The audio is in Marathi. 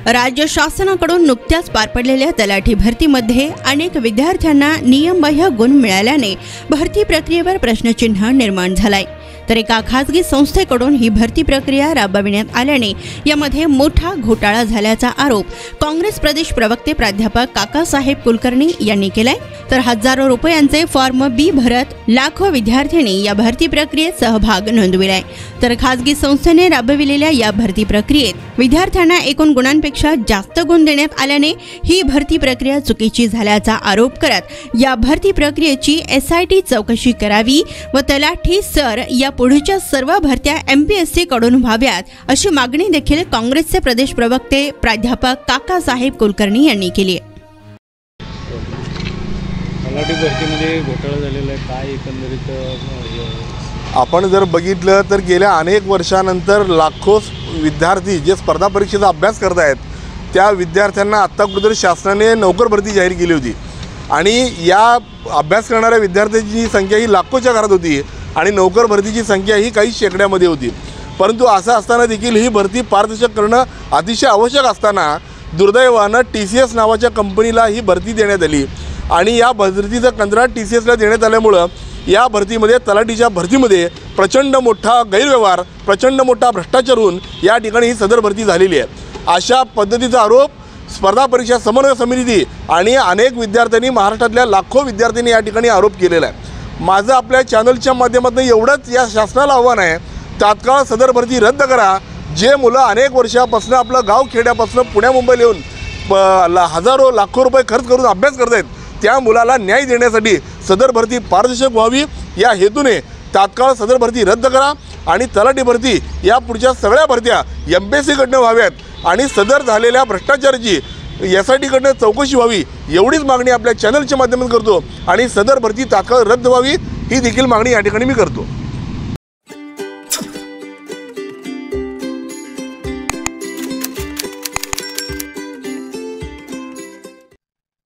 राज्य शासनाकडून नुकत्याच पार पडलेल्या तलाठी भरतीमध्ये अनेक विद्यार्थ्यांना नियमबाह्य गुण मिळाल्याने भरती प्रक्रियेवर प्रश्नचिन्ह निर्माण झालाय। तर एका खासगी संस्थेकडून ही भरती प्रक्रिया राबविण्यात आल्याने यामध्ये मोठा घोटाळा झाल्याचा आरोप काँग्रेस प्रदेश प्रवक्ते प्राध्यापक काकासाहेब कुलकर्णी यांनी केलाय। तर हजारो रुपयांचे फॉर्म बी भरत लाखो विद्यार्थ्यांनी या भरती प्रक्रियेत सहभाग नोंदविलाय। तर खासगी संस्थेने राबविलेल्या या भरती प्रक्रियेत विद्यार्थ्यांना एकूण गुणांपेक्षा जास्त गुण देण्यात आल्याने ही भरती प्रक्रिया चुकीची झाल्याचा आरोप करत या भरती प्रक्रियेची SIT चौकशी करावी व तलाठी सर या पुढच्या सर्व भरत्या MPSC कडून व्हाव्यात अशी मागणी देखील काँग्रेसचे प्रदेश प्रवक्ते प्राध्यापक काकासाहेब कुलकर्णी यांनी केली आहे। तलाठी भरतीमध्ये घोटाळा झालेला आहे, काय एकंदरीत आपण जर बघितलं तर गेल्या अनेक वर्षानंतर लाखो विद्यार्थी जे स्पर्धा परीक्षेचा अभ्यास करत आहेत त्या विद्यार्थ्यांना आत्ता कुठेतरी शासनाने नोकर भरती जाहीर केली होती आणि या अभ्यास करणाऱ्या विद्यार्थ्यांची संख्या ही लाखोच्या घरात होती आणि नोकर भरतीची संख्या ही काही शेकड्यामध्ये होती। परंतु असं असताना देखील ही भरती पारदर्शक करणं अतिशय आवश्यक असताना दुर्दैवानं TCS नावाच्या कंपनीला ही भरती देण्यात आली आणि या भरतीचं कंत्राट TCSला देण्यात आल्यामुळं या भरतीमध्ये तलाठीच्या भरतीमध्ये प्रचंड मोठा गैरव्यवहार, प्रचंड मोठा भ्रष्टाचार होऊन या ठिकाणी ही सदर भरती झालेली आहे। अशा पद्धतीचा आरोप स्पर्धा परीक्षा समन्वय समिती आणि अनेक विद्यार्थ्यांनी, महाराष्ट्रातल्या लाखो विद्यार्थ्यांनी या ठिकाणी आरोप केलेला आहे। माझं आपल्या चॅनलच्या माध्यमातून एवढंच या शासनाला आव्हान आहे, तात्काळ सदर भरती रद्द करा। जे मुलं अनेक वर्षापासून आपलं गाव खेड्यापासून पुण्या मुंबईला येऊन हजारो लाखो रुपये खर्च करून अभ्यास करत आहेत त्या मुलाला न्याय देण्यासाठी सदर भरती पारदर्शक व्हावी या हेतूने तात्काळ सदर भरती रद्द करा आणि तलाठी भरती या पुढच्या सगळ्या भरत्या MPSC कडनं व्हाव्यात आणि सदर झालेल्या भ्रष्टाचाराची SIT कडनं चौकशी व्हावी एवढीच मागणी आपल्या चॅनलच्या माध्यमातून करतो आणि सदर भरती तात्काळ रद्द व्हावी ही देखील मागणी या ठिकाणी मी करतो।